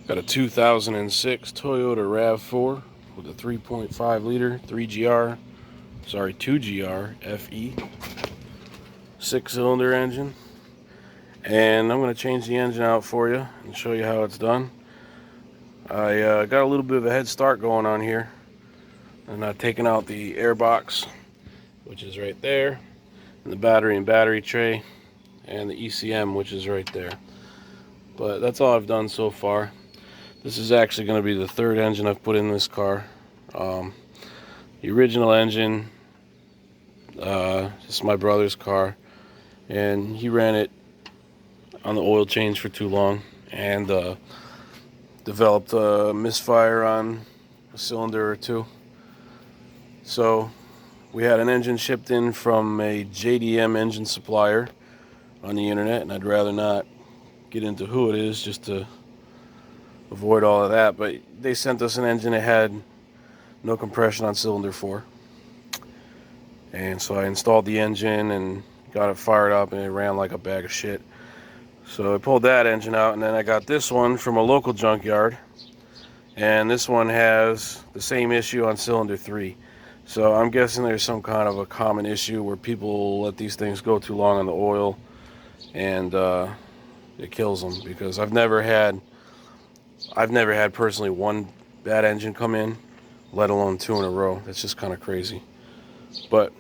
Got a 2006 Toyota Rav4 with a 3.5 liter 2GR FE 6-cylinder engine, and I'm going to change the engine out for you and show you how it's done. I got a little bit of a head start going on here, and I've taken out the air box, which is right there, and the battery and battery tray, and the ECM, which is right there. But that's all I've done so far. This is actually going to be the third engine I've put in this car. The original engine, this is my brother's car, and he ran it on the oil change for too long and developed a misfire on a cylinder or two. So we had an engine shipped in from a JDM engine supplier on the internet, and I'd rather not get into who it is just to avoid all of that, but they sent us an engine that had no compression on cylinder 4, and so I installed the engine and got it fired up, and it ran like a bag of shit. So I pulled that engine out, and then I got this one from a local junkyard, and this one has the same issue on cylinder 3. So I'm guessing there's some kind of a common issue where people let these things go too long on the oil, and it kills them, because I've never had personally one bad engine come in, let alone 2 in a row. That's just kind of crazy. But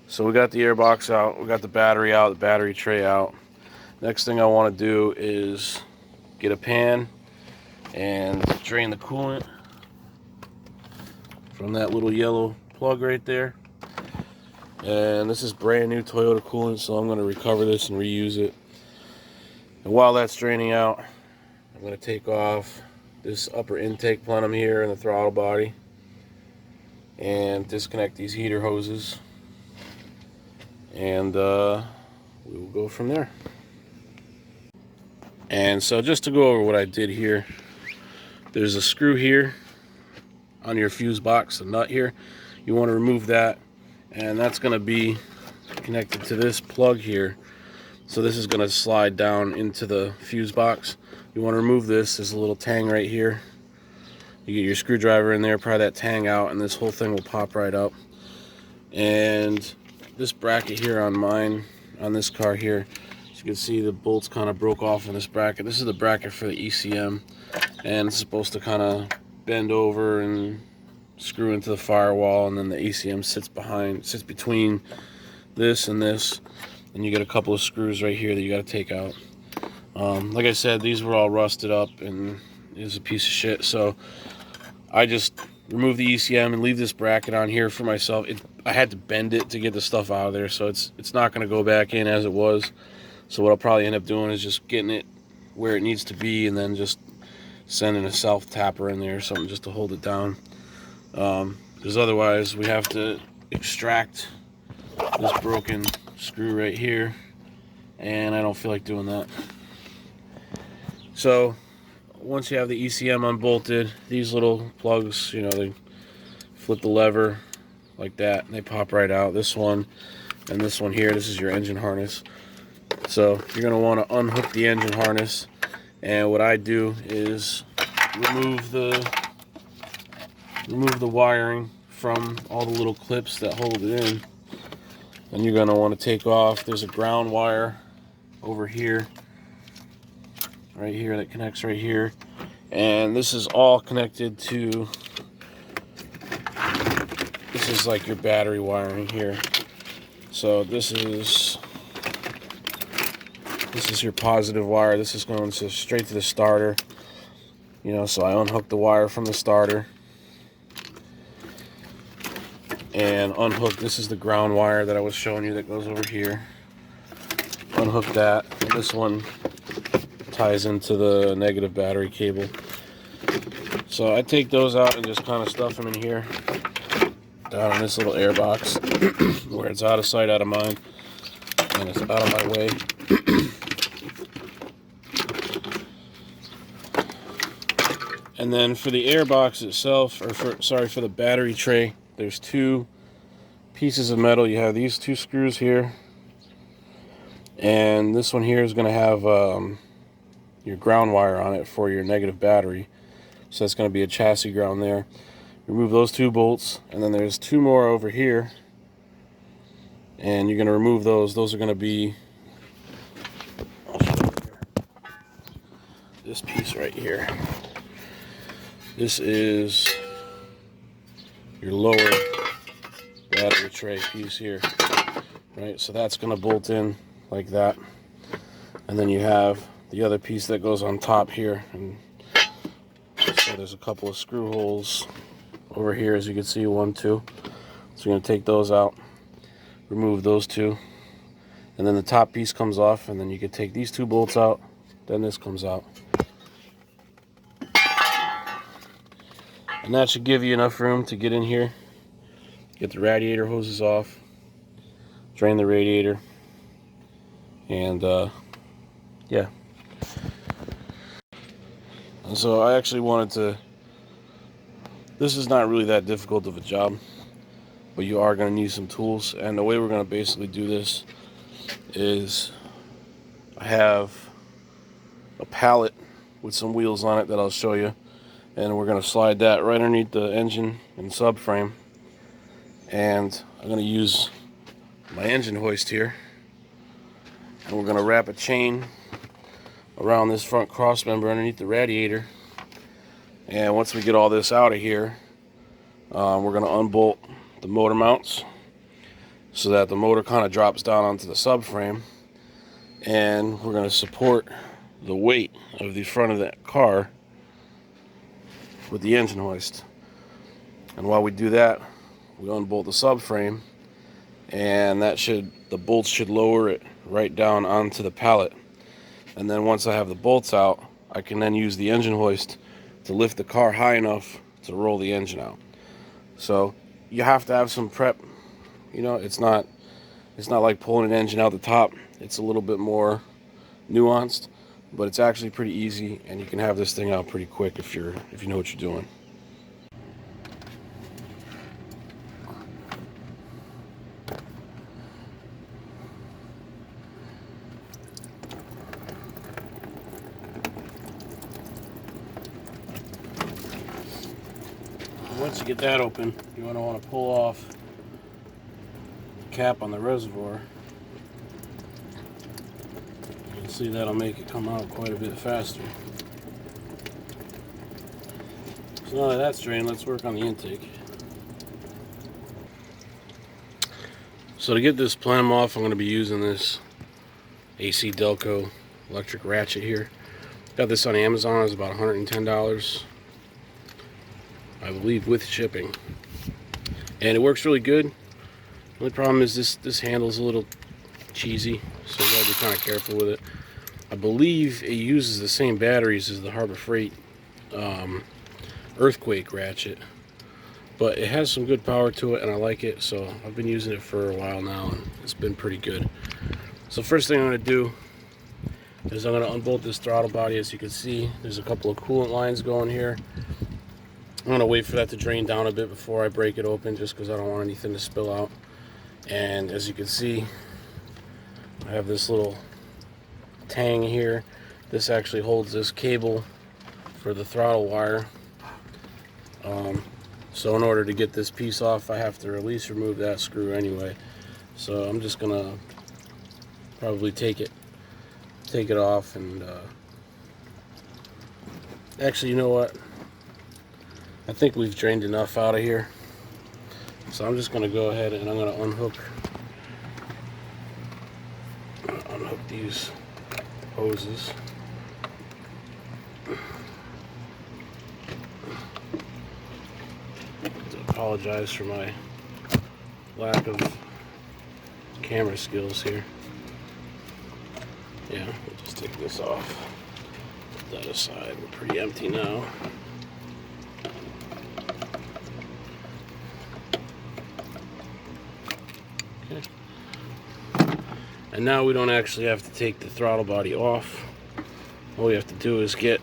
so we got the air box out, we got the battery out, the battery tray out. Next thing I want to do is get a pan and drain the coolant from that little yellow plug right there. And this is brand new Toyota coolant, so I'm going to recover this and reuse it. And while that's draining out, I'm going to take off this upper intake plenum here and the throttle body and disconnect these heater hoses, and we will go from there. And so just to go over what I did here, there's a screw here on your fuse box, a nut here. You want to remove that, and that's going to be connected to this plug here. So this is going to slide down into the fuse box. You want to remove this. There's a little tang right here. You get your screwdriver in there, pry that tang out, and this whole thing will pop right up. And this bracket here on this car here, as you can see, the bolts kind of broke off in this bracket. This is the bracket for the ECM, and it's supposed to kind of bend over and screw into the firewall, and then the ECM sits between this and this, and you get a couple of screws right here that you got to take out. Like I said, these were all rusted up and it was a piece of shit, so I just remove the ECM and leave this bracket on here for myself. I had to bend it to get the stuff out of there, so it's not going to go back in as it was. So what I'll probably end up doing is just getting it where it needs to be, and then just sending a self tapper in there or something just to hold it down, because otherwise we have to extract this broken screw right here, and I don't feel like doing that. So once you have the ECM unbolted, these little plugs, you know, they flip the lever like that and they pop right out. This one and this one here, this is your engine harness. So you're going to want to unhook the engine harness, and what I do is remove the wiring from all the little clips that hold it in. And you're going to want to take off, there's a ground wire over here, right here, that connects right here, and this is all connected to, this is like your battery wiring here. So this is your positive wire. This is going straight to the starter, you know. So I unhook the wire from the starter and unhook, this is the ground wire that I was showing you that goes over here. Unhook that, and this one ties into the negative battery cable. So I take those out and just kind of stuff them in here, down in this little air box where it's out of sight, out of mind, and it's out of my way. And then for the air box itself, or for the battery tray, there's 2 pieces of metal. You have these 2 screws here, and this one here is going to have your ground wire on it for your negative battery. So that's going to be a chassis ground there. Remove those 2 bolts, and then there's 2 more over here, and you're going to remove those. Those are going to be this piece right here. This is your lower battery tray piece here, right? So that's going to bolt in like that, and then you have the other piece that goes on top here, and so there's a couple of screw holes over here, as you can see, 1, 2. So you're going to take those out, remove those 2, and then the top piece comes off, and then you can take these 2 bolts out, then this comes out. And that should give you enough room to get in here, get the radiator hoses off, drain the radiator, and yeah. And so I actually wanted to, this is not really that difficult of a job, but you are going to need some tools. And the way we're going to basically do this is I have a pallet with some wheels on it that I'll show you, and we're going to slide that right underneath the engine and subframe, and I'm going to use my engine hoist here, and we're going to wrap a chain around this front cross member underneath the radiator. And once we get all this out of here, we're going to unbolt the motor mounts so that the motor kind of drops down onto the subframe, and we're going to support the weight of the front of that car with the engine hoist. And while we do that, we unbolt the subframe, and the bolts should lower it right down onto the pallet. And then once I have the bolts out, I can then use the engine hoist to lift the car high enough to roll the engine out. So you have to have some prep. You know, it's not like pulling an engine out the top. It's a little bit more nuanced, but it's actually pretty easy, and you can have this thing out pretty quick if you know what you're doing. Once you get that open, you want to pull off the cap on the reservoir. You'll see that'll make it come out quite a bit faster. So now that that's drained, let's work on the intake. So to get this plenum off, I'm going to be using this AC Delco electric ratchet here. Got this on Amazon. It was about $110. I believe with shipping, and it works really good. The only problem is this handle's a little cheesy, so you gotta be kind of careful with it. I believe it uses the same batteries as the Harbor Freight earthquake ratchet, but it has some good power to it, and I like it, so I've been using it for a while now, and it's been pretty good. So first thing I'm going to do is I'm going to unbolt this throttle body. As you can see, there's a couple of coolant lines going here. I'm going to wait for that to drain down a bit before I break it open, just because I don't want anything to spill out. And as you can see, I have this little tang here. This actually holds this cable for the throttle wire. So in order to get this piece off, I have to at least remove that screw anyway. So I'm just going to probably take it off, and actually, you know what? I think we've drained enough out of here, so I'm just going to go ahead and I'm going to unhook these hoses. I apologize for my lack of camera skills here. Yeah, we'll just take this off, put that aside. We're pretty empty now. And now we don't actually have to take the throttle body off. All we have to do is get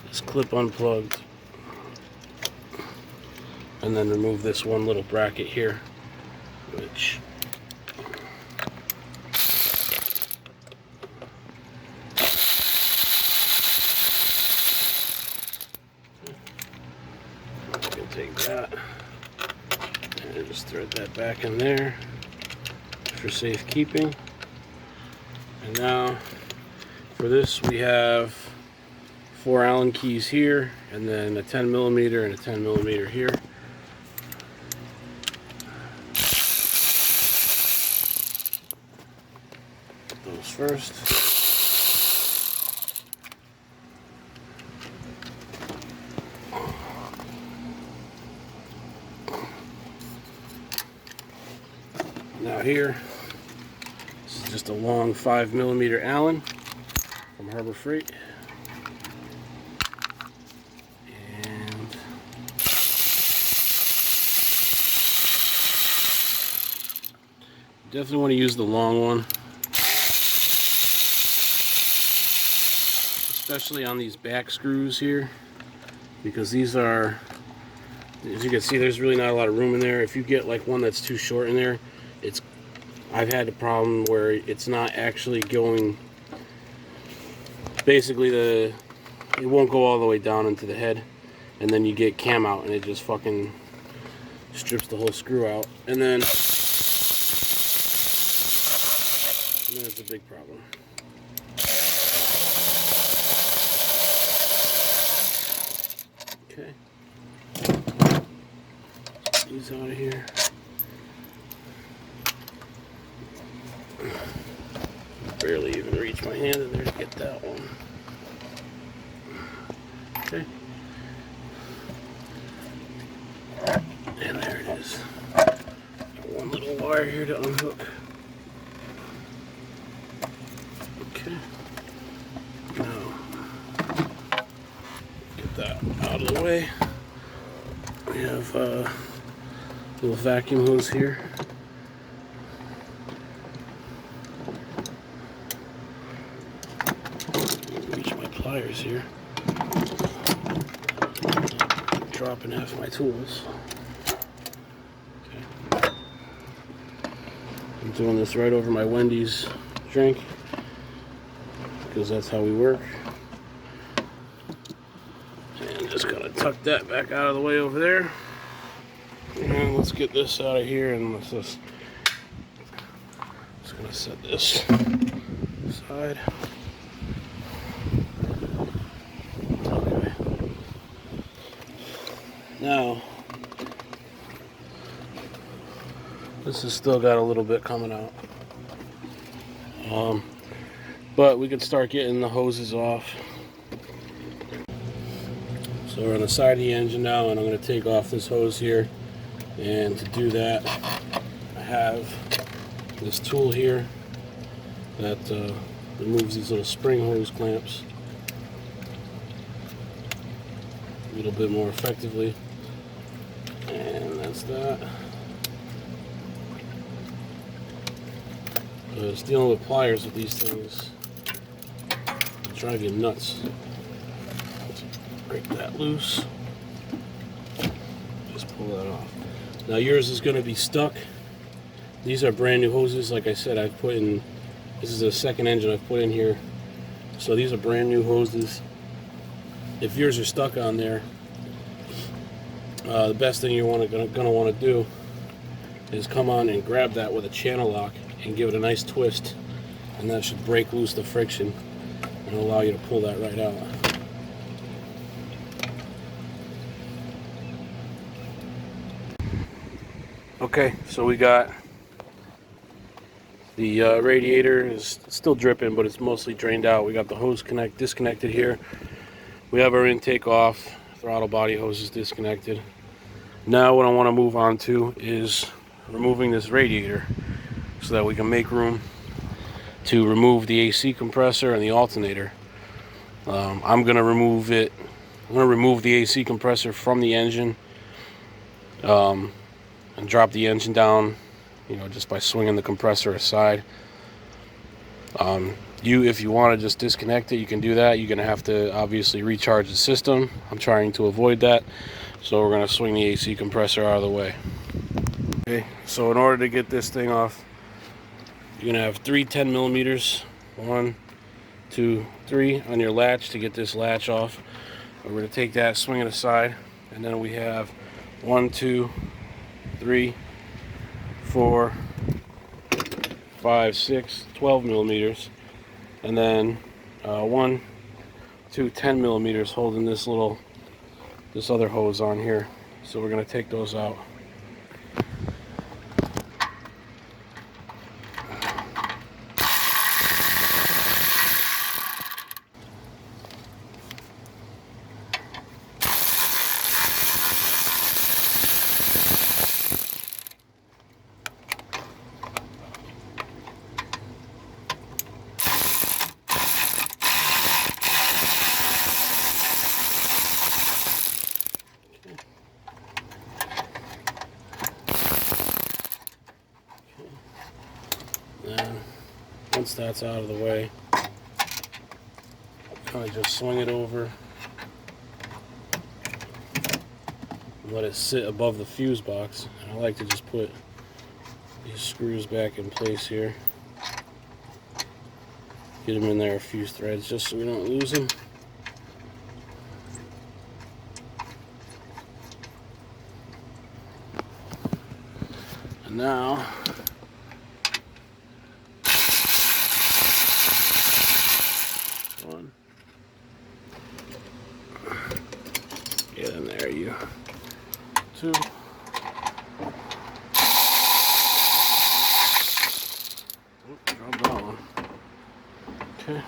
this clip unplugged, and then remove this one little bracket here, which thread that back in there for safekeeping. And now for this we have 4 Allen keys here, and then a 10mm and a 10mm here. Those first. Now here, this is just a long 5mm Allen from Harbor Freight. And definitely want to use the long one, especially on these back screws here, because these are, as you can see, there's really not a lot of room in there. If you get like one that's too short in there, I've had a problem where it's not actually going, basically it won't go all the way down into the head, and then you get cam out and it just fucking strips the whole screw out, and then it's a big problem. Okay, these out of here. Barely even reach my hand in there to get that one. Okay. And there it is. Got one little wire here to unhook. Okay. Now, get that out of the way. We have a little vacuum hose here. Pliers here. Dropping half my tools. Okay. I'm doing this right over my Wendy's drink because that's how we work. And just gonna tuck that back out of the way over there. And let's get this out of here, and let's just gonna set this aside. Now, this has still got a little bit coming out, but we can start getting the hoses off. So we're on the side of the engine now, and I'm going to take off this hose here, and to do that I have this tool here that removes these little spring hose clamps a little bit more effectively. And that's that. Because dealing with pliers with these things will drive you nuts. Let's break that loose. Just pull that off. Now yours is going to be stuck. These are brand new hoses. Like I said, I've put in, this is the second engine I've put in here. So these are brand new hoses. If yours are stuck on there, the best thing you're gonna want to do is come on and grab that with a channel lock and give it a nice twist, and that should break loose the friction and allow you to pull that right out. Okay, so we got the radiator is still dripping, but it's mostly drained out. We got the hose disconnected here. We have our intake off. Throttle body hose is disconnected. Now what I want to move on to is removing this radiator so that we can make room to remove the AC compressor and the alternator. I'm going to remove it. I'm going to remove the AC compressor from the engine and drop the engine down, you know, just by swinging the compressor aside. If you want to just disconnect it, you can do that. You're going to have to obviously recharge the system. I'm trying to avoid that, so we're going to swing the AC compressor out of the way. Okay, so in order to get this thing off, you're going to have 3 10mm, 1, 2, 3 on your latch to get this latch off. We're going to take that, swing it aside, and then we have 1, 2, 3 4, 5, 6, 12 millimeters, and then 1, 2, 10 millimeters holding this other hose on here. So we're going to take those out. And once that's out of the way, kind of just swing it over and let it sit above the fuse box. And I like to just put these screws back in place here. Get them in there a few threads just so we don't lose them. And now get in there, you 2. Drop that one. Okay.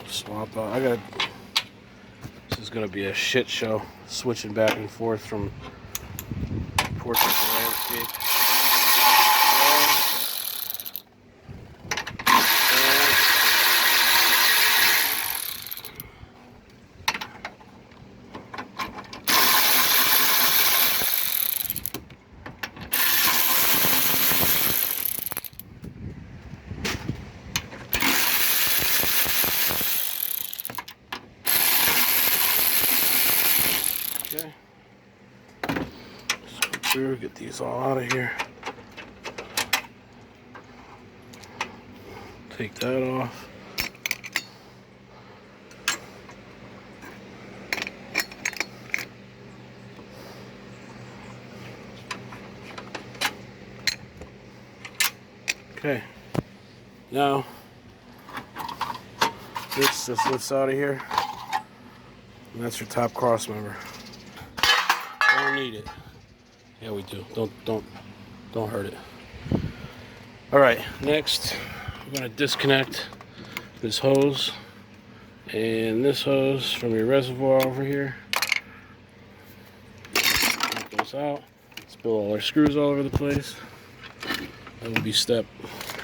Swap out. This is gonna be a shit show, switching back and forth from portrait to landscape. Okay. Let's go through, get these all out of here. Take that off. Okay. Now, this just lifts out of here. And that's your top cross member. Don't need it. Yeah, we do. Don't hurt it. All right, next we're gonna disconnect this hose and this hose from your reservoir over here. Take those out. Spill all our screws all over the place. That would be step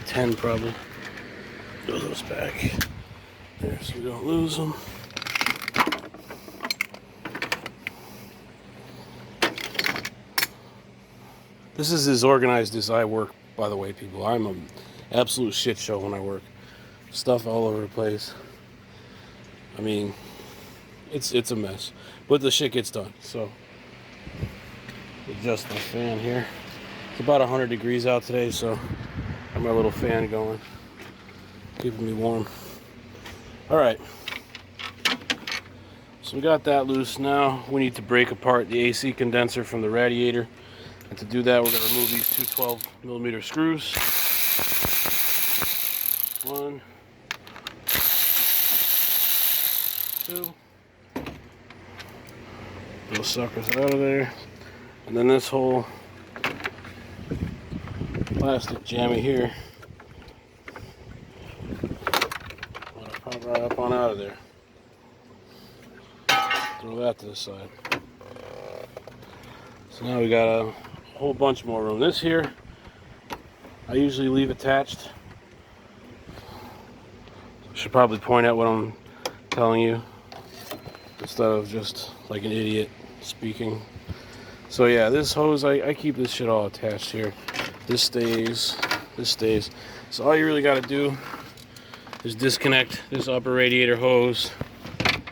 10 probably. Throw those back there so we don't lose them. This is as organized as I work, by the way, people. I'm an absolute shit show when I work. Stuff all over the place. I mean, it's a mess. But the shit gets done. So, adjust my fan here. It's about 100 degrees out today, so I have my little fan going. Keeping me warm. Alright. So we got that loose. Now we need to break apart the AC condenser from the radiator. And to do that, we're going to remove these two 12mm screws. 1, 2. Those suckers out of there. And then this whole plastic jammy here. I'm going to pop right up on out of there. Throw that to the side. So now we got a whole bunch more room. This here, I usually leave attached. Should probably point out what I'm telling you instead of just like an idiot speaking. So yeah, this hose, I keep this shit all attached here. This stays, this stays. So all you really got to do is disconnect this upper radiator hose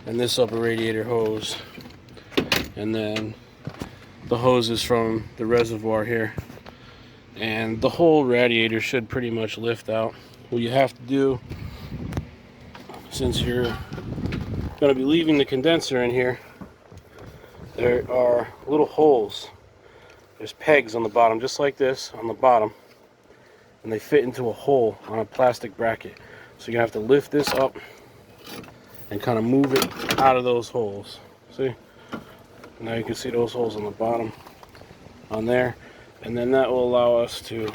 and this upper radiator hose, and then the hoses from the reservoir here, and the whole radiator should pretty much lift out. What you have to do, since you're going to be leaving the condenser in here, there are little holes there's pegs on the bottom, just like this, on the bottom, and they fit into a hole on a plastic bracket. So you're gonna have to lift this up and kind of move it out of those holes. See? Now you can see those holes on the bottom on there, and then that will allow us to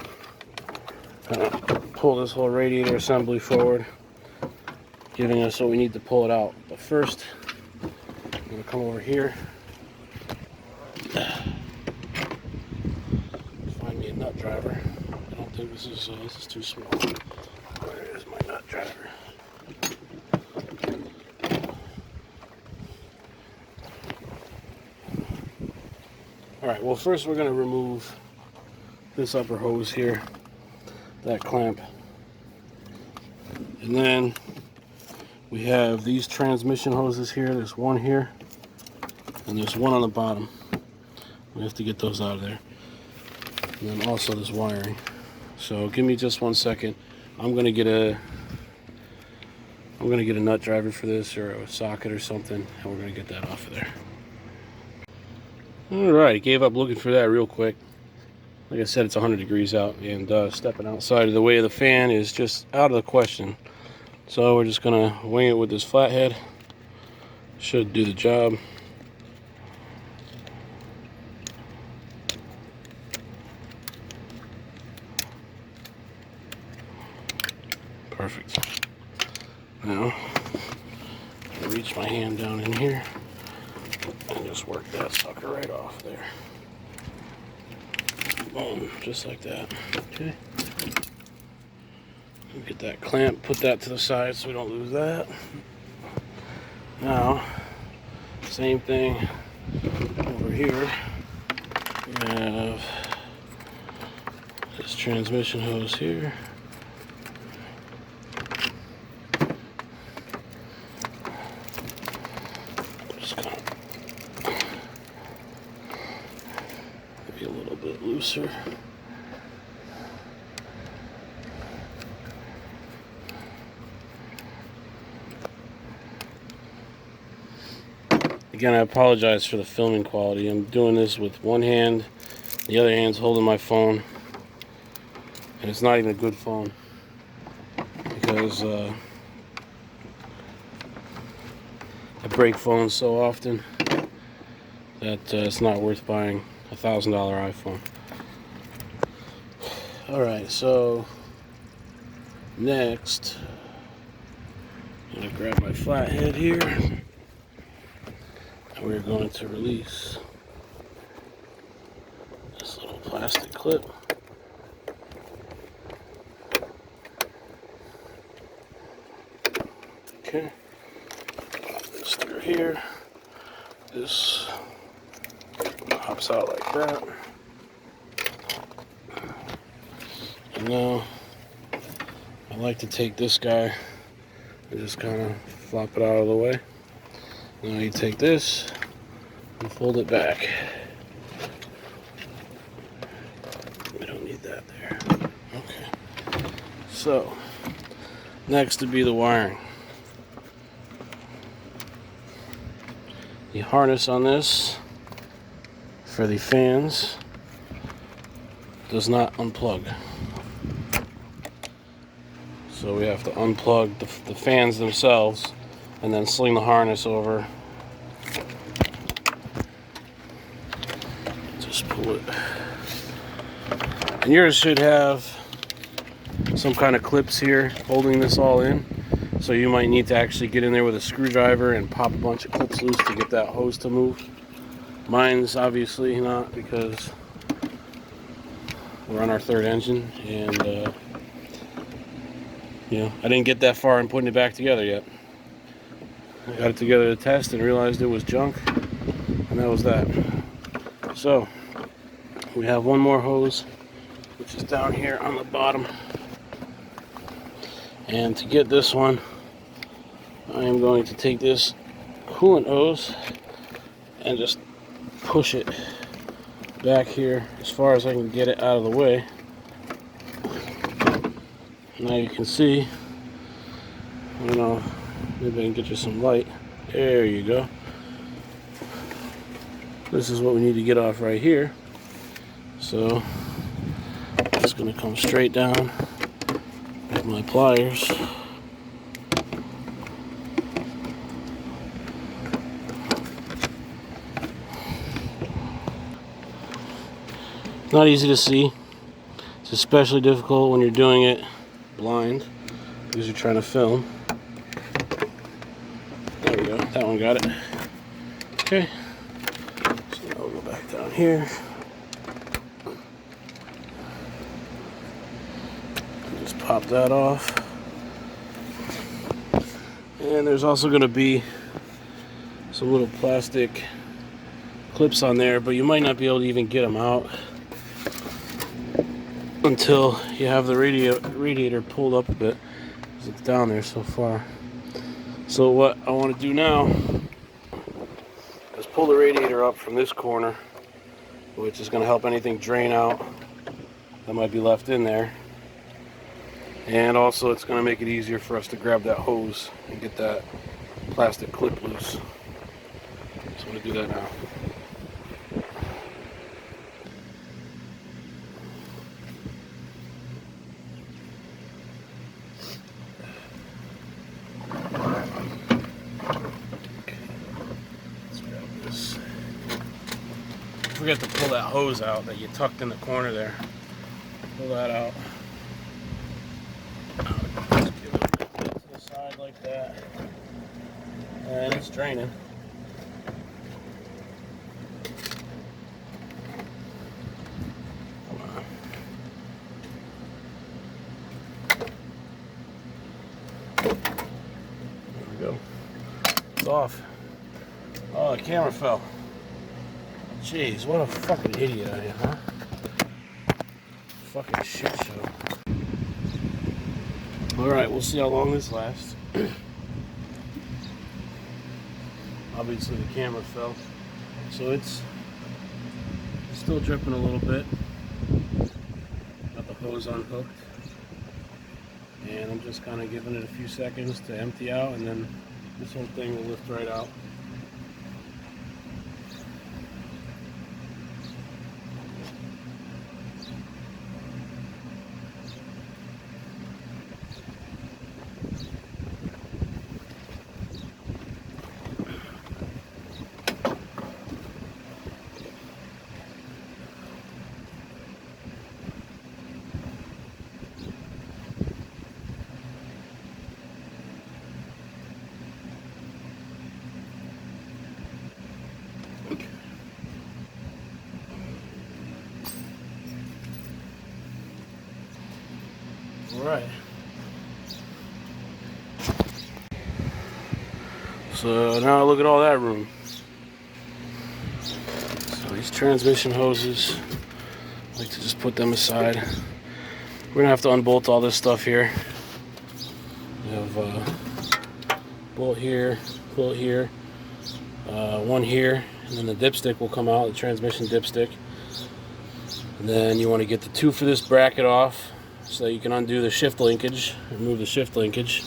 kind of pull this whole radiator assembly forward, giving us what we need to pull it out. But first, I'm gonna come over here, find me a nut driver. I don't think this is too small. Where is my nut driver? Alright, well first we're going to remove this upper hose here, that clamp. And then we have these transmission hoses here. There's one here, and there's one on the bottom. We have to get those out of there. And then also this wiring. So give me just 1 second. I'm going to get a nut driver for this, or a socket or something, and we're going to get that off of there. Alright, gave up looking for that real quick. Like I said, it's 100 degrees out, and stepping outside of the way of the fan is just out of the question. So we're just going to wing it with this flathead. Should do the job. Perfect. Now, I reach my hand down in here and just work that sucker right off there. Boom, just like that. Okay. Get that clamp, put that to the side so we don't lose that. Now, same thing over here. We have this transmission hose here. Maybe a little bit looser. Again, I apologize for the filming quality. I'm doing this with one hand, the other hand's holding my phone, and it's not even a good phone because I break phones so often that it's not worth buying a $1,000 iPhone. Alright, so next I'm going to grab my flathead here. We're going to release this little plastic clip. Okay, pop this through here. This pops out like that. And now I like to take this guy and just kind of flop it out of the way. Now you take this and fold it back. We don't need that there. Okay. So, next would be the wiring. The harness on this for the fans does not unplug. So we have to unplug the fans themselves and then sling the harness over. Just pull it. And yours should have some kind of clips here holding this all in. So you might need to actually get in there with a screwdriver and pop a bunch of clips loose to get that hose to move. Mine's obviously not, because we're on our third engine, and you know, I didn't get that far in putting it back together yet. I got it together to test and realized it was junk, and that was that. So we have one more hose, which is down here on the bottom. And to get this one, I am going to take this coolant hose and just push it back here as far as I can get it out of the way. Now you can see, I don't know, maybe I can get you some light. There you go. This is what we need to get off right here. So I'm just going to come straight down with my pliers. Not easy to see. It's especially difficult when you're doing it blind because you're trying to film. There we go. That one got it. Okay. So now we'll go back down here. Just pop that off. And there's also going to be some little plastic clips on there, but you might not be able to even get them out until you have the radiator pulled up a bit, because it's down there so far. So what I want to do now is pull the radiator up from this corner, which is going to help anything drain out that might be left in there. And also it's going to make it easier for us to grab that hose and get that plastic clip loose. So I'm going to do that now. Forget to pull that hose out that you tucked in the corner there. Pull that out. Just give it a bit to the side like that. And it's draining. Come on. There we go. It's off. Oh, the camera fell. Jeez, what a fucking idiot I am, huh? Fucking shit show. Alright, we'll see how long this lasts. Obviously the camera fell, so it's still dripping a little bit. Got the hose unhooked. And I'm just kind of giving it a few seconds to empty out, and then this whole thing will lift right out. Alright. So now look at all that room. So these transmission hoses, I like to just put them aside. We're going to have to unbolt all this stuff here. We have bolt here, one here, and then the dipstick will come out, the transmission dipstick. And then you want to get the two for this bracket off, so that you can undo the shift linkage, remove the shift linkage.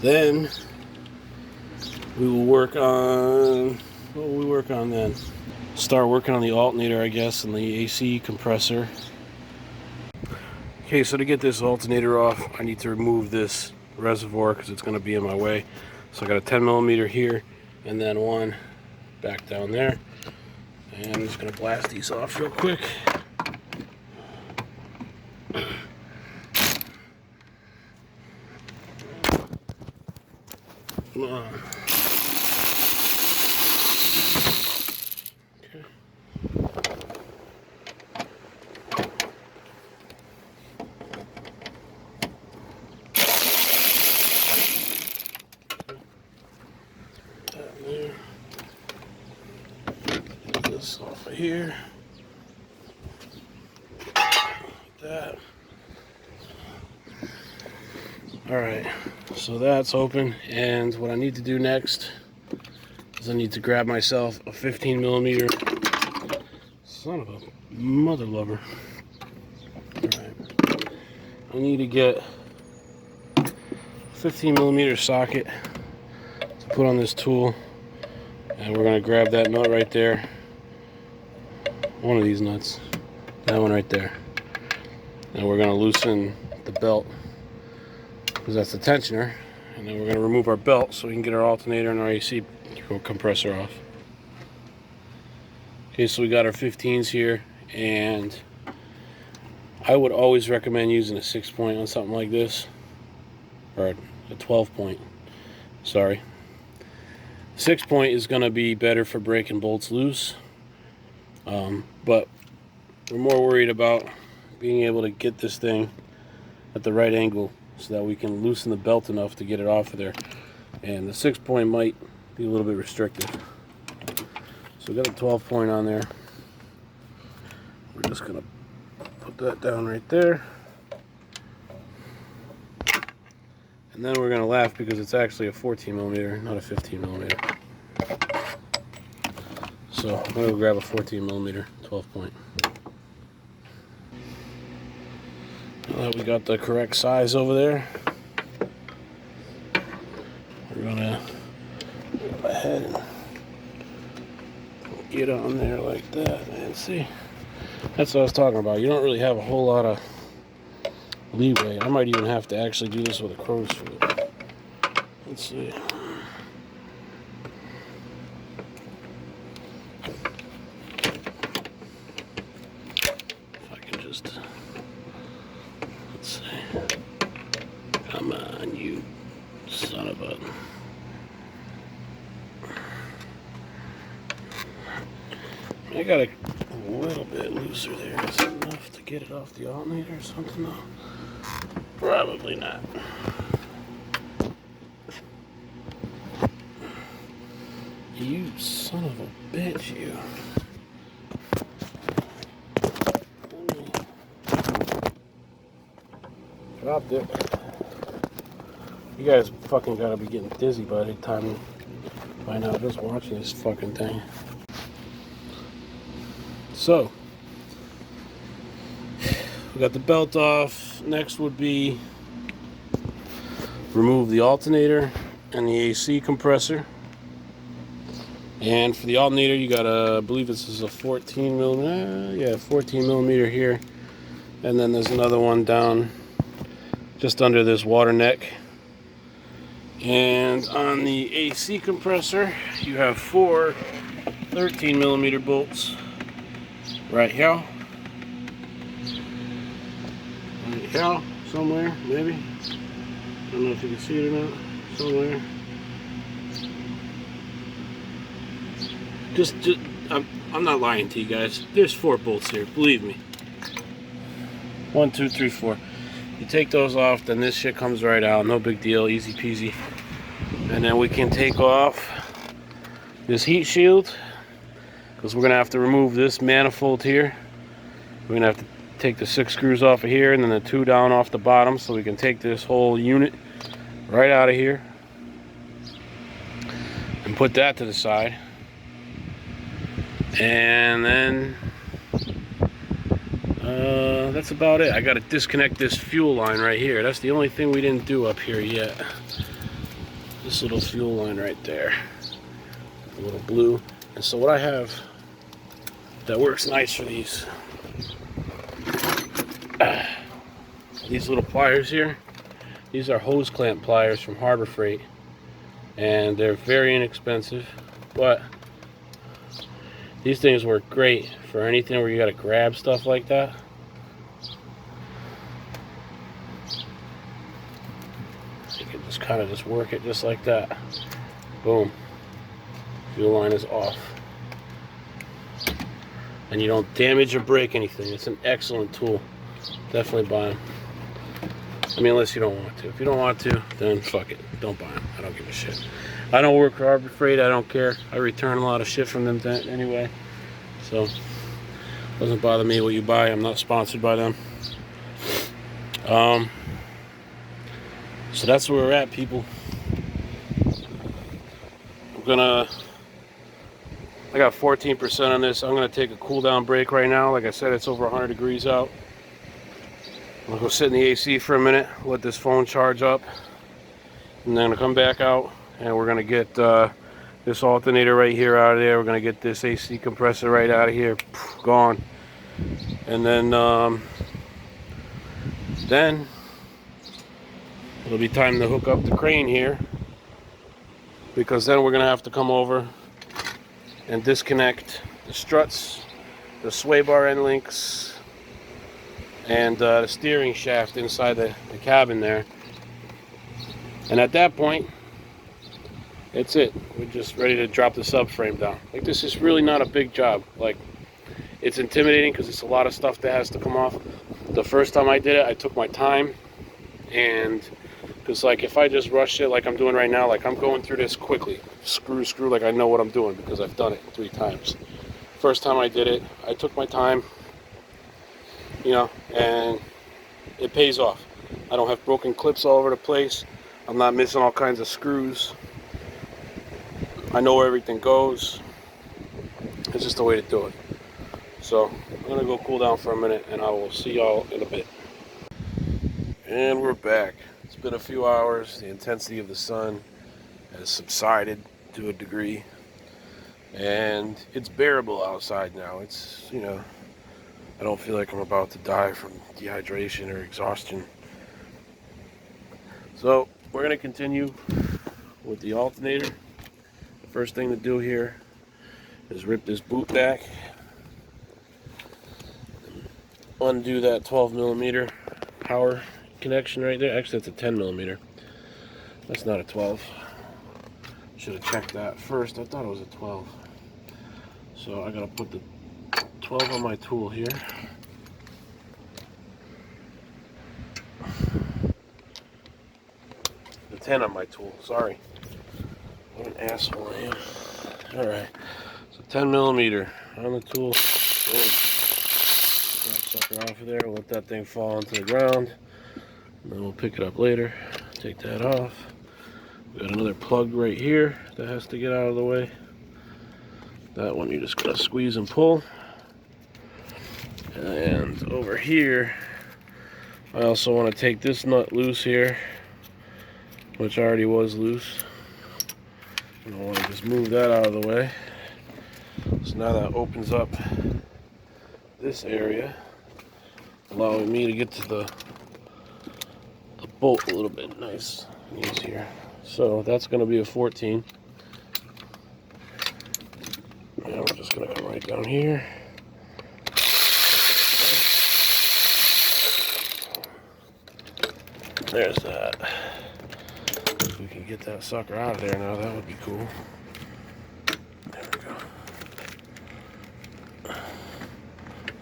Then we will work on, what will we work on then? Start working on the alternator, I guess, and the AC compressor. Okay, so to get this alternator off, I need to remove this reservoir because it's going to be in my way. So I got a 10 millimeter here, and then one back down there. And I'm just going to blast these off real quick. Come on. Okay. That there. Get this off of here. Like that. Alright, so that's open, and what I need to do next is I need to grab myself a 15 millimeter, son of a mother lover. Alright, I need to get a 15 millimeter socket to put on this tool, and we're going to grab that nut right there one of these nuts, that one right there. And we're going to loosen the belt, because that's the tensioner. And then we're going to remove our belt so we can get our alternator and our AC compressor off. Okay, so we got our 15s here, and I would always recommend using a 6-point on something like this, or a 12-point, sorry. 6-point is going to be better for breaking bolts loose, but we're more worried about being able to get this thing at the right angle so that we can loosen the belt enough to get it off of there. And the 6-point might be a little bit restrictive. So we got a 12-point on there. We're just going to put that down right there. And then we're going to laugh because it's actually a 14mm, not a 15mm. So I'm going to grab a 14mm 12-point. Now that we got the correct size over there, we're going to go ahead and get on there like that. And see, that's what I was talking about. You don't really have a whole lot of leeway. I might even have to actually do this with a crow's foot. Let's see. If I can just, let's see. Come on, you son of a. I got a little bit looser there. Is it enough to get it off the alternator or something? No. Probably not. You son of a bitch, you. Dropped it. You guys fucking gotta be getting dizzy by the time by now just watching this fucking thing. So, we got the belt off. Next would be remove the alternator and the AC compressor. And for the alternator, you got a, I believe this is a 14mm, yeah, 14mm here. And then there's another one down just under this water neck. And on the AC compressor, you have 4 13mm bolts right here. Right here, somewhere, maybe. I don't know if you can see it or not. Somewhere. Just I'm not lying to you guys. There's 4 bolts here, believe me. 1, 2, 3, 4. You take those off, then this shit comes right out. No big deal, easy peasy. And then we can take off this heat shield, because we're gonna have to remove this manifold here. We're gonna have to take the 6 screws off of here and then the 2 down off the bottom, so we can take this whole unit right out of here and put that to the side. And then that's about it. I got to disconnect this fuel line right here. That's the only thing we didn't do up here yet. This little fuel line right there, a little blue. And so what I have that works nice for these little pliers here. These are hose clamp pliers from Harbor Freight, and they're very inexpensive, but these things work great for anything where you got to grab stuff like that. You can just kind of just work it just like that. Boom. Fuel line is off. And you don't damage or break anything. It's an excellent tool. Definitely buy them. I mean, unless you don't want to. If you don't want to, then fuck it. Don't buy them. I don't give a shit. I don't work for Harbor Freight. I don't care. I return a lot of shit from them anyway. So, doesn't bother me what you buy. I'm not sponsored by them. So that's where we're at, people. I got 14% on this. I'm gonna take a cool down break right now. Like I said, it's over 100 degrees out. I'm gonna go sit in the AC for a minute, let this phone charge up, and then I'm gonna come back out and we're gonna get this alternator right here out of there. We're going to get this AC compressor right out of here. Gone. And then it'll be time to hook up the crane here, because then we're going to have to come over and disconnect the struts, the sway bar end links, and the steering shaft inside the cabin there. And at that point, that's it. We're just ready to drop the subframe down. Like, this is really not a big job. Like, it's intimidating because it's a lot of stuff that has to come off. The first time I did it, I took my time, and because like if I just rush it like I'm doing right now, like I'm going through this quickly, screw, like I know what I'm doing because I've done it 3 times. First time I did it, I took my time, you know, and it pays off. I don't have broken clips all over the place. I'm not missing all kinds of screws. I know where everything goes. It's just the way to do it. So I'm gonna go cool down for a minute, and I will see y'all in a bit. And we're back. It's been a few hours. The intensity of the sun has subsided to a degree, and it's bearable outside now. It's, you know, I don't feel like I'm about to die from dehydration or exhaustion. So we're gonna continue with the alternator. The first thing to do here is rip this boot back, undo that 12mm power connection right there. Actually, that's a 10mm. That's not a 12. Should have checked that first. I thought it was a 12. So I gotta put the 12 on my tool here. The 10 on my tool, sorry. What an asshole I am. Alright, so 10mm on the tool. Boom. That sucker off of there, let that thing fall into the ground. And then we'll pick it up later. Take that off. We got another plug right here that has to get out of the way. That one you just gotta squeeze and pull. And over here, I also want to take this nut loose here, which already was loose. And I want to just move that out of the way. So now that opens up this area, allowing me to get to the bolt a little bit nice and easier. So that's going to be a 14. Now we're just going to come right down here. There's that. If we can get that sucker out of there now, that would be cool. There we go.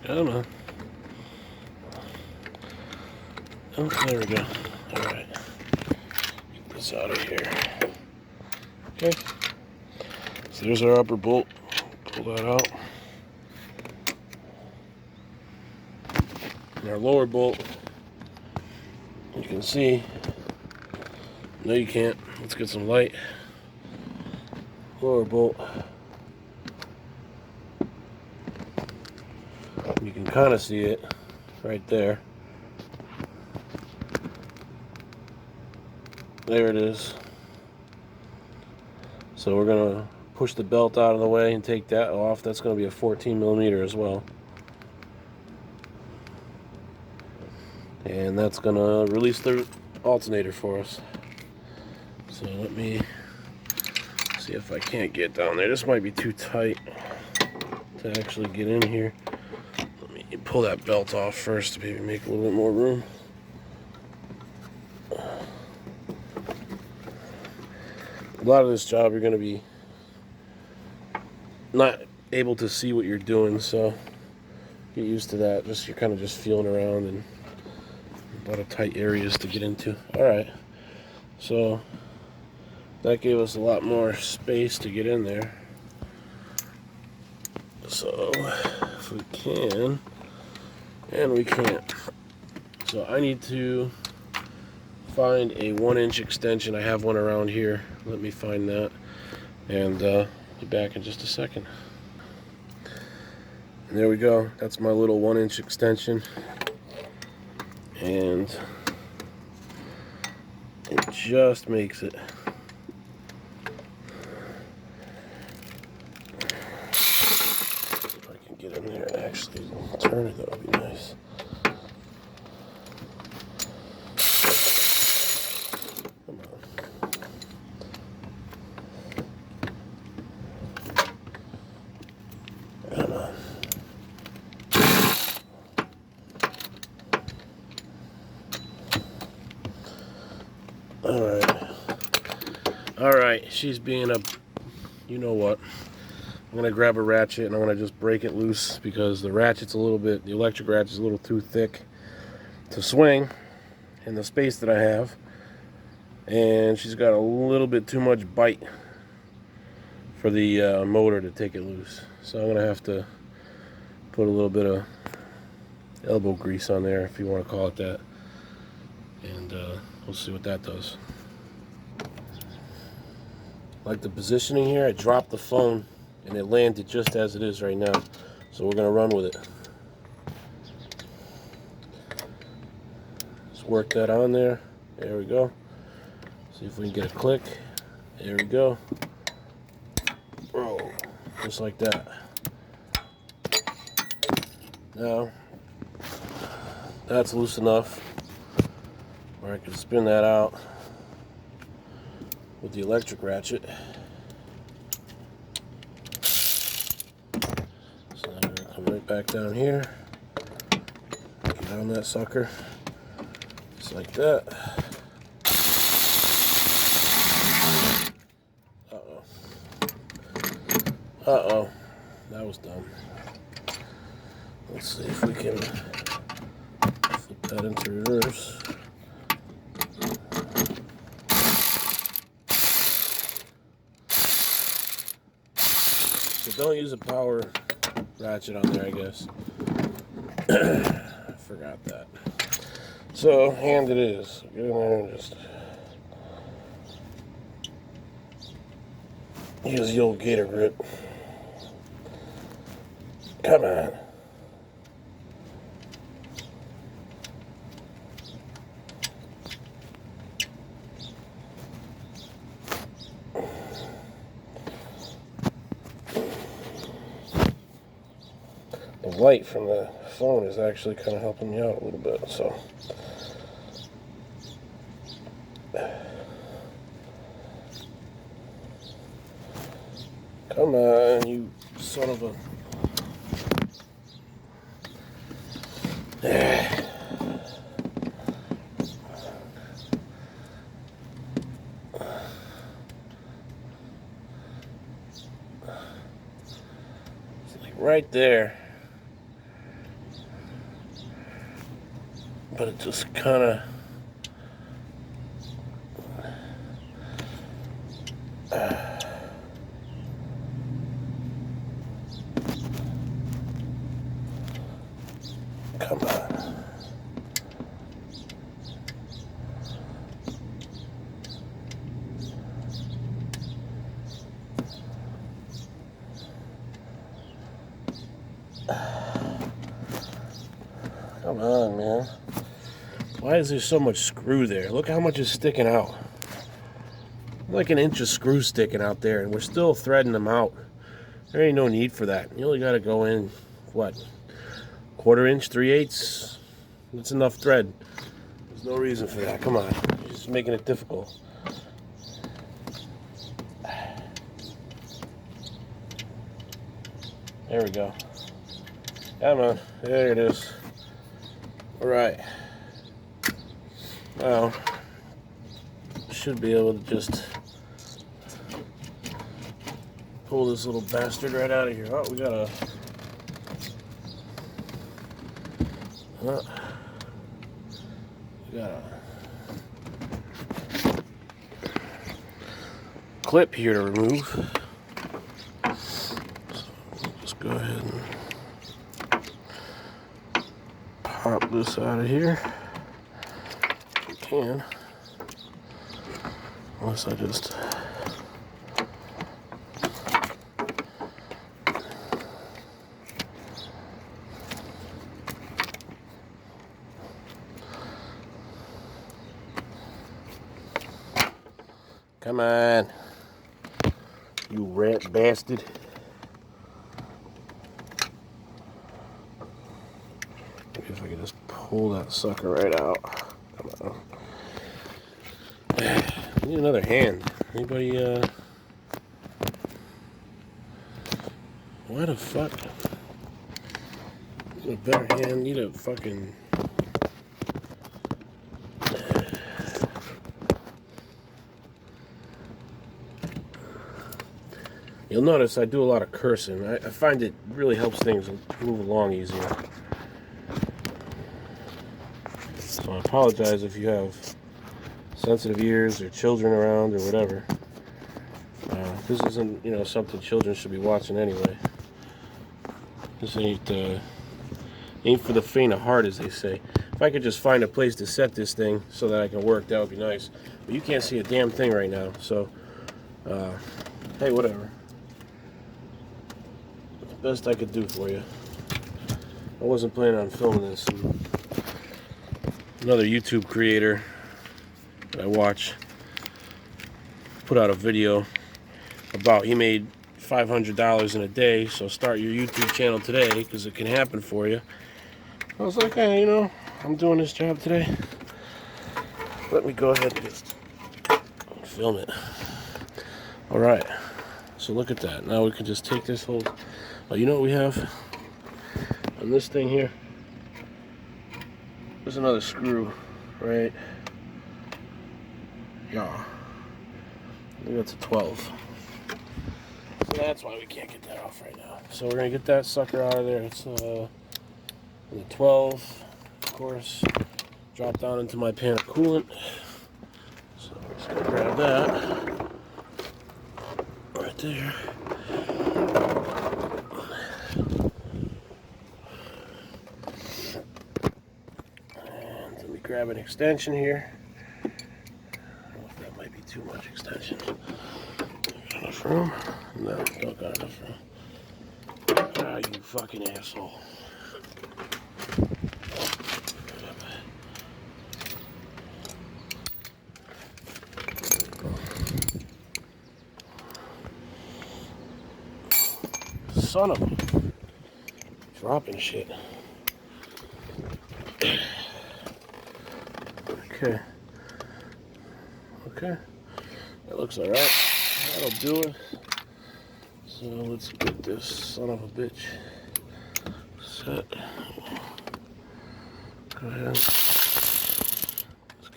Come on. Oh, there we go. Alright. Get this out of here. Okay. So there's our upper bolt. Pull that out. And our lower bolt, you can see, no you can't, let's get some light. Lower bolt, you can kind of see it right there. There it is. So we're going to push the belt out of the way and take that off. That's going to be a 14mm as well. And that's going to release the alternator for us. So let me see if I can't get down there. This might be too tight to actually get in here. Let me pull that belt off first to maybe make a little bit more room. A lot of this job you're going to be not able to see what you're doing, so get used to that. Just you're kind of just feeling around and a lot of tight areas to get into. Alright, so that gave us a lot more space to get in there. So if we can, and we can't. So I need to find a 1-inch extension. I have one around here. Let me find that, and be back in just a second. And there we go. That's my little 1-inch extension, and it just makes it. Alright, she's being a, you know what. I'm going to grab a ratchet and I'm going to just break it loose because the electric ratchet's a little too thick to swing in the space that I have. And she's got a little bit too much bite for the motor to take it loose. So I'm going to have to put a little bit of elbow grease on there, if you want to call it that. And we'll see what that does. Like the positioning here, I dropped the phone and it landed just as it is right now. So we're going to run with it. Let's work that on there. There we go. See if we can get a click. There we go. Bro, just like that. Now, that's loose enough where I can spin that out with the electric ratchet. So now we're going to come right back down here. Get on that sucker. Just like that. Uh-oh. That was dumb. Let's see if we can flip that into reverse. So don't use a power ratchet on there, I guess. I forgot that. So, hand it is. Get in there and just use the old gator grip. Come on. The light from the phone is actually kind of helping me out a little bit, so. Come on, you son of a... It's like right there. But it just kind of... Come on. Come on, man. Why is there so much screw there? Look how much is sticking out. Like an inch of screw sticking out there, and we're still threading them out. There ain't no need for that. You only got to go in, what, 1/4 inch, 3/8? That's enough thread. There's no reason for that. Come on. You're just making it difficult. There we go. Come on. There it is. All right. Now, should be able to just pull this little bastard right out of here. Oh, we got a... we got a clip here to remove. So just go ahead and pop this out of here. If we can. Unless I just... Come on, you rat bastard. Maybe if I could just pull that sucker right out. Come on. I need another hand. Anybody, why the fuck? Need a better hand, need a fucking... You'll notice I do a lot of cursing. I find it really helps things move along easier. So I apologize if you have sensitive ears or children around or whatever. This isn't, you know, something children should be watching anyway. This ain't for the faint of heart, as they say. If I could just find a place to set this thing so that I can work, that would be nice. But you can't see a damn thing right now, so hey, whatever. That's the best I could do for you. I wasn't planning on filming this. Another YouTube creator that I watch put out a video about he made $500 in a day, so start your YouTube channel today because it can happen for you. I was like, hey, you know, I'm doing this job today. Let me go ahead and just film it. Alright, so look at that. Now we can just take this whole... Oh, you know what we have on this thing here? There's another screw, right? Yeah. I think that's a 12. So that's why we can't get that off right now. So we're going to get that sucker out of there. It's the 12, of course. Drop down into my pan of coolant. So we're just going to grab that right there. And let me grab an extension here. I don't know if that might be too much extension. Enough room? No, don't got enough room. Ah, you fucking asshole. Son of a... Dropping shit. Okay. Okay. That looks alright. That'll do it. So let's get this son of a bitch set. Go ahead. Let's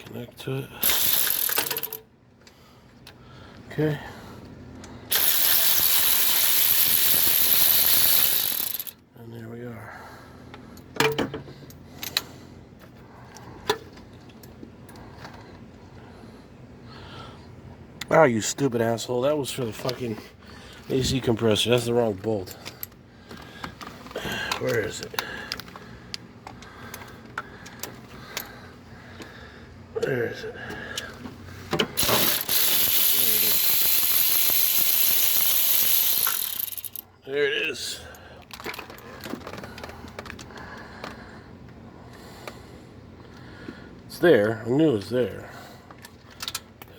connect to it. Okay. And there we are. Oh, you stupid asshole. That was for the fucking AC compressor. That's the wrong bolt. Where is it? Where is it? There it is. It's there. I knew it was there.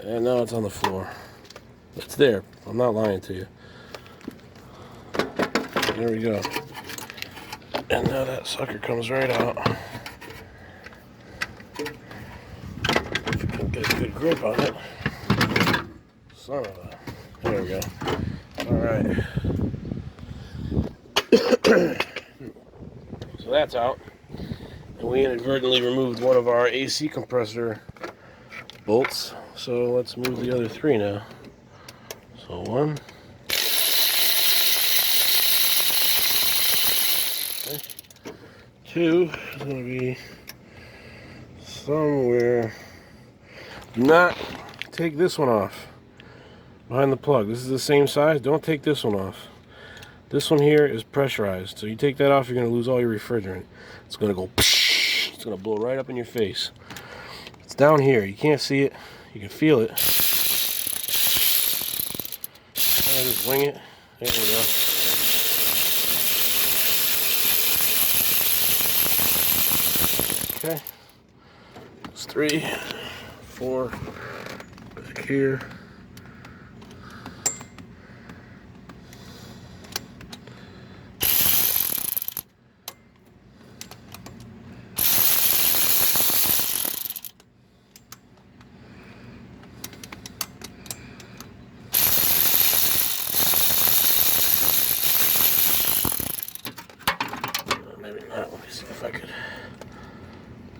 And now it's on the floor. It's there. I'm not lying to you. There we go. And now that sucker comes right out. If you can get a good grip on it. Son of a... There we go. Alright. So that's out. And we inadvertently removed one of our AC compressor bolts. So let's move the other three now. So one. Okay. Two is going to be somewhere. Do not take this one off. Behind the plug. This is the same size. Don't take this one off. This one here is pressurized. So you take that off, you're going to lose all your refrigerant. It's going to go... It's going to blow right up in your face. It's down here. You can't see it. You can feel it. I just wing it. There we go. Okay. It's 3, 4 back here.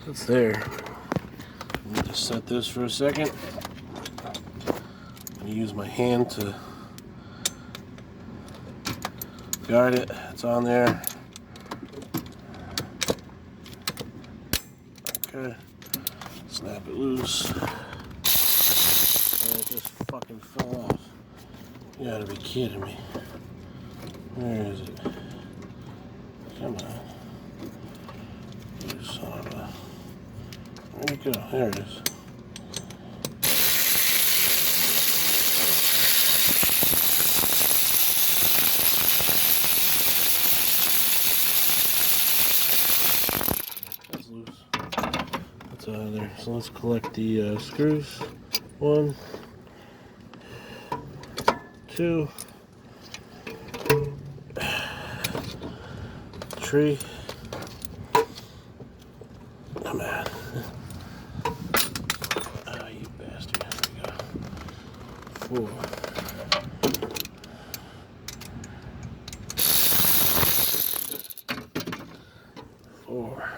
It's there. Let me just set this for a second. I'm going to use my hand to Got it. It's on there. Okay. Snap it loose. And it just fucking fell off. You gotta be kidding me. Where is it? Come on. You son of a... Where'd it go? There it is. That's loose. That's out of there. So let's collect the screws. 1, 2, 3. Come on. Oh, you bastard. There we go. 4.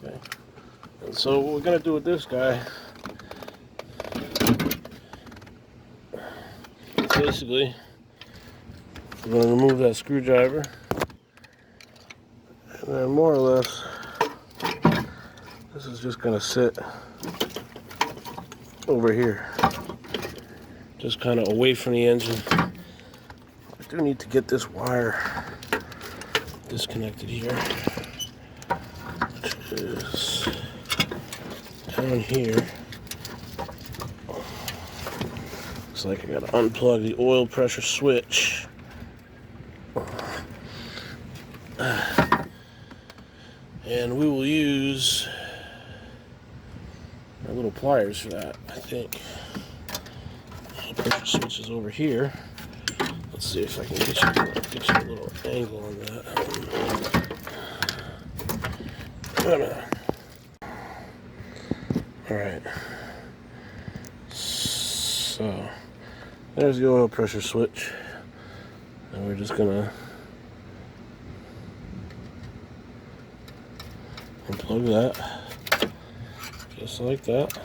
Okay. And so what we're gonna do with this guy, basically, we're gonna remove that screwdriver, and then more or less, this is just gonna sit over here, just kind of away from the engine. I do need to get this wire disconnected here, which is down here. Looks like I gotta unplug the oil pressure switch. And we will use our little pliers for that, I think. The pressure switch is over here. Let's see if I can get you a little angle on that. Alright. So, there's the oil pressure switch. And we're just gonna unplug that. Just like that.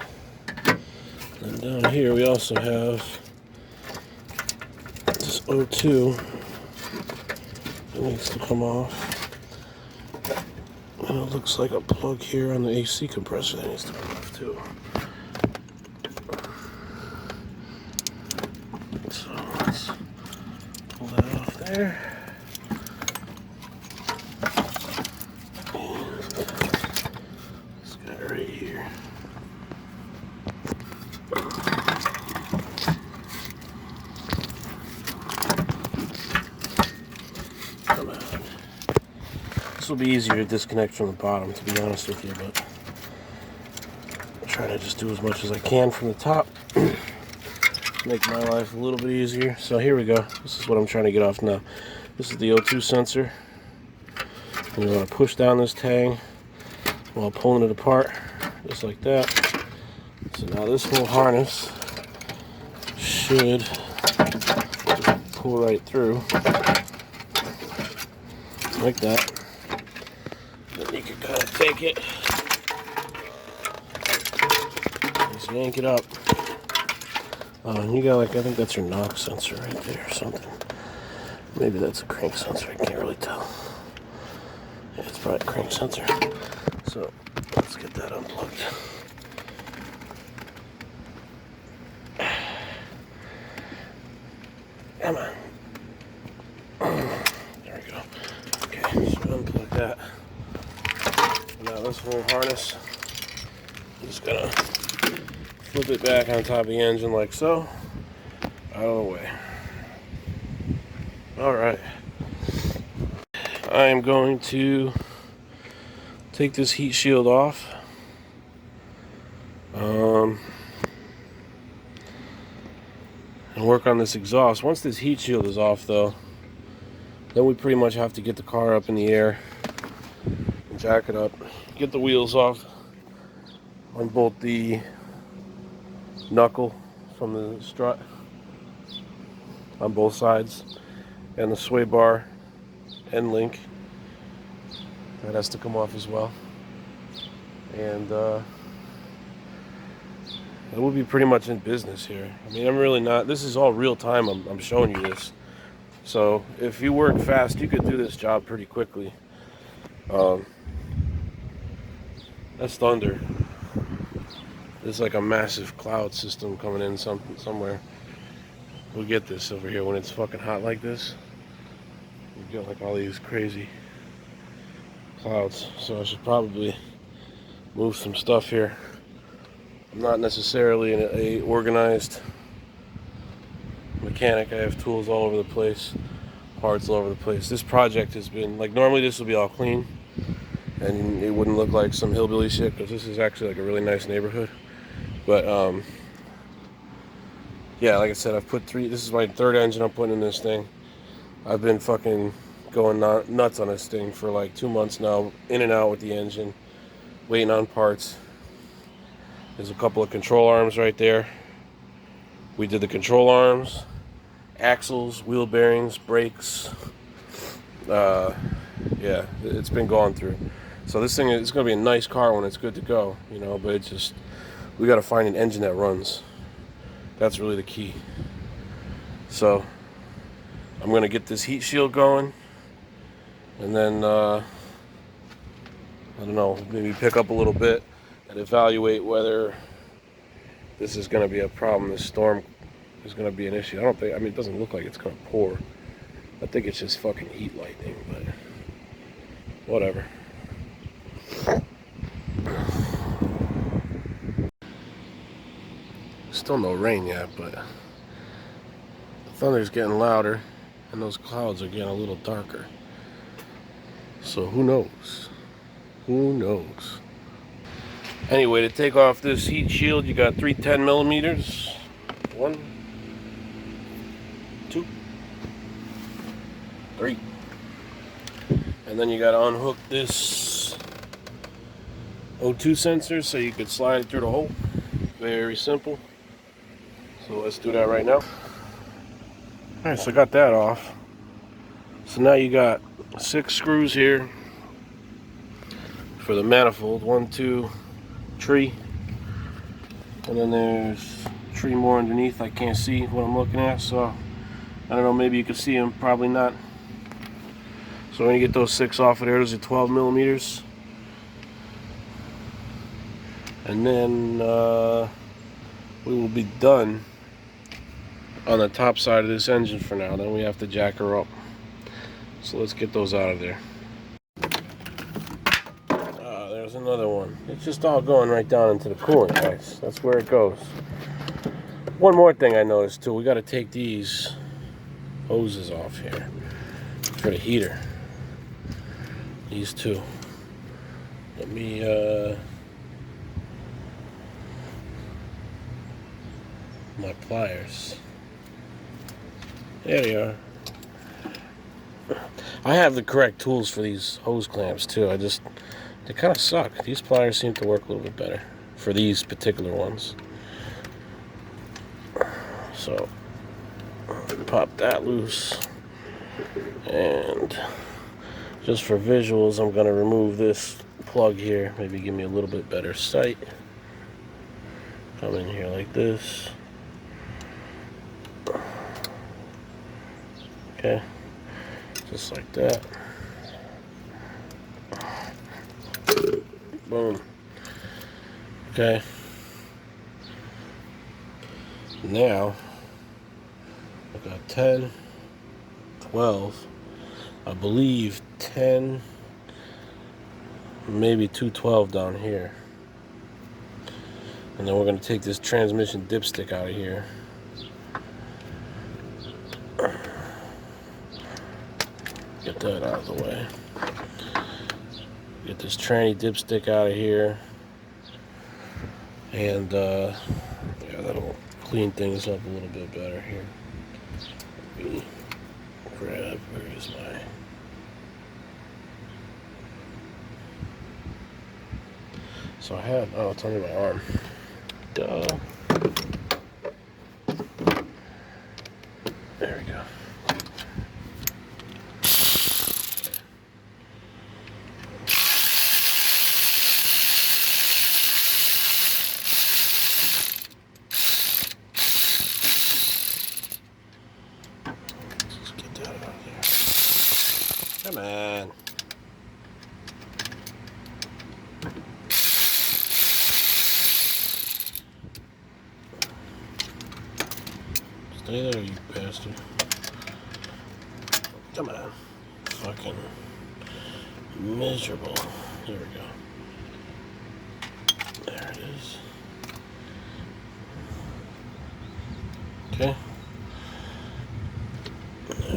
And down here we also have this O2 that needs to come off. And it looks like a plug here on the AC compressor that needs to come off too. So let's pull that off there. This guy right here. Come on. This will be easier to disconnect from the bottom, to be honest with you, but I'm trying to just do as much as I can from the top. Make my life a little bit easier. So here we go. This is what I'm trying to get off now. This is the O2 sensor. And you want to push down this tang while pulling it apart, just like that. So now this whole harness should just pull right through, like that. Then you can kind of take it, just yank it up. And you got, like, I think that's your knock sensor right there or something. Maybe that's a crank sensor, I can't really tell. Yeah, it's probably a crank sensor. So let's get that unplugged. Come on. There we go. Okay, so unplug that. Now this whole harness, I'm just gonna flip it back on top of the engine like so. Out of the way. Alright. I am going to take this heat shield off. And work on this exhaust. Once this heat shield is off though, then we pretty much have to get the car up in the air and jack it up, get the wheels off, unbolt the knuckle from the strut on both sides, and the sway bar end link that has to come off as well. And we'll be pretty much in business here. I mean, I'm really not, this is all real time, I'm showing you this. So if you work fast, you could do this job pretty quickly. That's thunder. There's like a massive cloud system coming in somewhere. We'll get this over here when it's fucking hot like this. You get like all these crazy clouds. So I should probably move some stuff here. I'm not necessarily a organized mechanic. I have tools all over the place, parts all over the place. This project has been like, normally this will be all clean and it wouldn't look like some hillbilly shit, because this is actually like a really nice neighborhood. But yeah, like I said, I've put this is my third engine I'm putting in this thing. I've been fucking going nuts on this thing for like 2 months now, in and out with the engine, waiting on parts. There's a couple of control arms right there. We did the control arms, axles, wheel bearings, brakes. Yeah, it's been gone through. So this thing is going to be a nice car when it's good to go, you know, but it's just, we got to find an engine that runs. That's really the key. So I'm going to get this heat shield going, and then I don't know, maybe pick up a little bit and evaluate whether this is going to be a problem. This storm is going to be an issue. I mean, it doesn't look like it's going to pour. I think it's just fucking heat lightning, but whatever. Still no rain yet, but the thunder's getting louder and those clouds are getting a little darker. So who knows? Who knows? Anyway, to take off this heat shield, you got 3 10 millimeters. 1, 2, 3. And then you got to unhook this O2 sensor so you could slide it through the hole. Very simple. So let's do that right now. Alright, so I got that off. So now you got 6 screws here for the manifold. 1, 2, 3. And then there's 3 more underneath. I can't see what I'm looking at, so I don't know, maybe you can see them, probably not. So when you get those 6 off of there, those are 12 millimeters. And then we will be done on the top side of this engine for now. Then we have to jack her up. So let's get those out of there. There's another one. It's just all going right down into the coolant, guys. That's where it goes. One more thing I noticed too, we got to take these hoses off here for the heater. These two. Let me my pliers. There they are. I have the correct tools for these hose clamps too. They kind of suck. These pliers seem to work a little bit better for these particular ones. So pop that loose, and just for visuals, I'm gonna remove this plug here. Maybe give me a little bit better sight. Come in here like this. Okay, just like that. Boom. Okay. Now, I got 10, 12, I believe 10, maybe 212 down here. And then we're going to take this transmission dipstick out of here. Get that out of the way. Get this tranny dipstick out of here. And yeah, that'll clean things up a little bit better here. Let me grab, where is my... So I had, oh, it's under my arm. Duh. There we go. Let's get that on. Stay there, you bastard. Come on. Fucking miserable. There we go. There it is. Okay.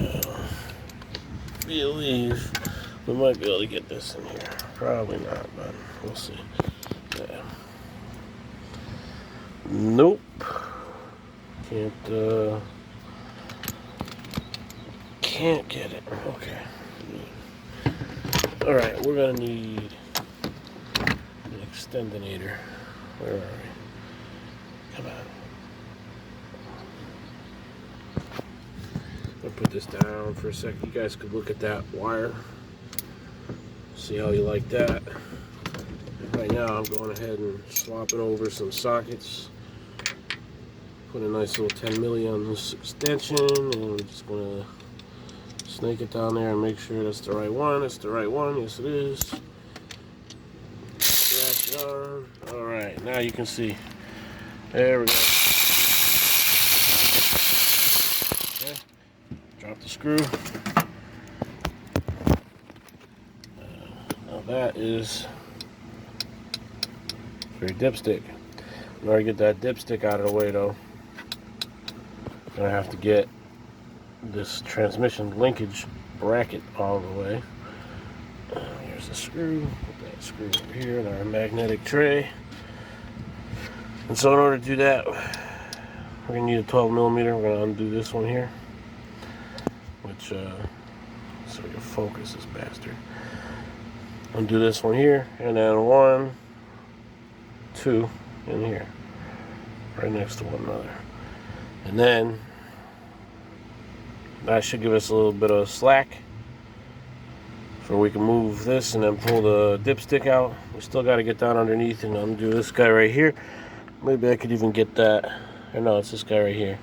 Now, I believe we might be able to get this in here. Probably not, but we'll see. Yeah. Nope. Can't get it. Okay. Alright, we're gonna need an extendinator. Where are we? Come on. I'll put this down for a second. You guys could look at that wire. See how you like that. Right now I'm going ahead and swapping over some sockets. Put a nice little 10 milli on this extension, and I'm just gonna snake it down there and make sure that's the right one. It's the right one. Yes, it is. Scratch it on. All right, now you can see. There we go. Okay. Drop the screw. Now that is for your dipstick. In order to get that dipstick out of the way, though, gonna have to get this transmission linkage bracket all the way. Here's the screw. Put that screw over here in our magnetic tray. And so in order to do that, we're gonna need a 12 millimeter. We're gonna undo this one here, which so we can focus this bastard. Undo this one here, and then 1, 2 in here, right next to one another. And then that should give us a little bit of slack so we can move this and then pull the dipstick out. We still got to get down underneath and undo this guy right here. Maybe I could even get that. Or no, it's this guy right here.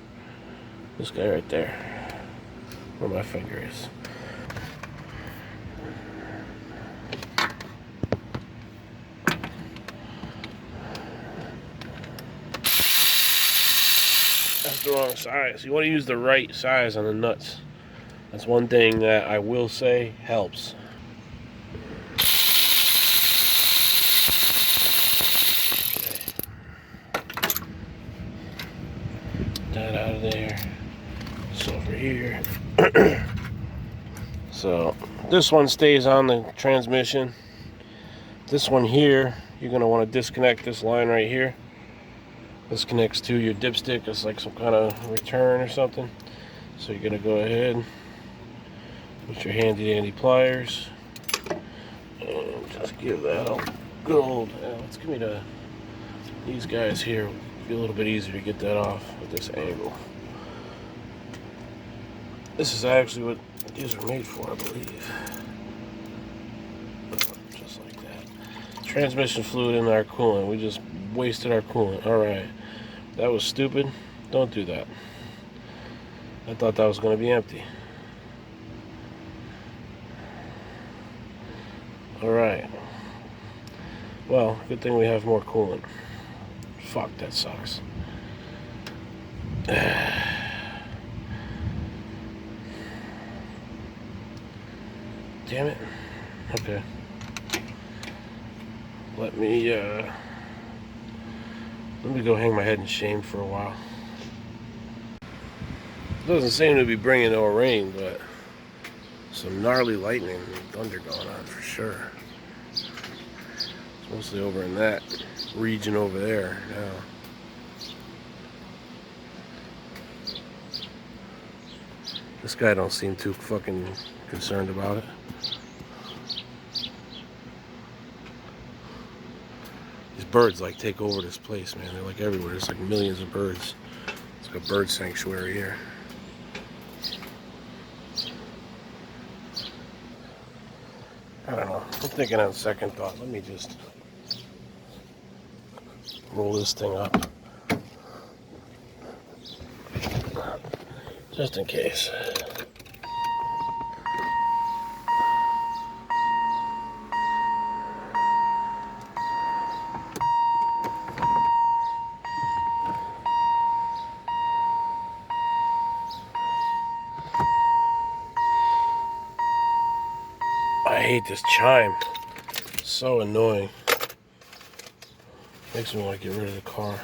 This guy right there, where my finger is. That's the wrong size. You want to use the right size on the nuts. That's one thing that I will say helps. Okay. That out of there. It's over here. So this one stays on the transmission. This one here, you're going to want to disconnect this line right here. This connects to your dipstick. It's like some kind of return or something. So you're going to go ahead with your handy dandy pliers and just give that a good. Let's give me these guys here. It'll be a little bit easier to get that off at this angle. This is actually what these are made for, I believe. Just like that. Transmission fluid in our coolant. We just wasted our coolant. All right. That was stupid. Don't do that. I thought that was going to be empty. Alright. Well, good thing we have more coolant. Fuck, that sucks. Damn it. Okay. Let me go hang my head in shame for a while. Doesn't seem to be bringing no rain, but some gnarly lightning and thunder going on for sure. It's mostly over in that region over there now. This guy don't seem too fucking concerned about it. These birds like take over this place, man. They're like everywhere. There's like millions of birds. It's like a bird sanctuary here. I don't know. I'm thinking on second thought. Let me just roll this thing up. Just in case. hate this chime. It's so annoying. Makes me want to get rid of the car.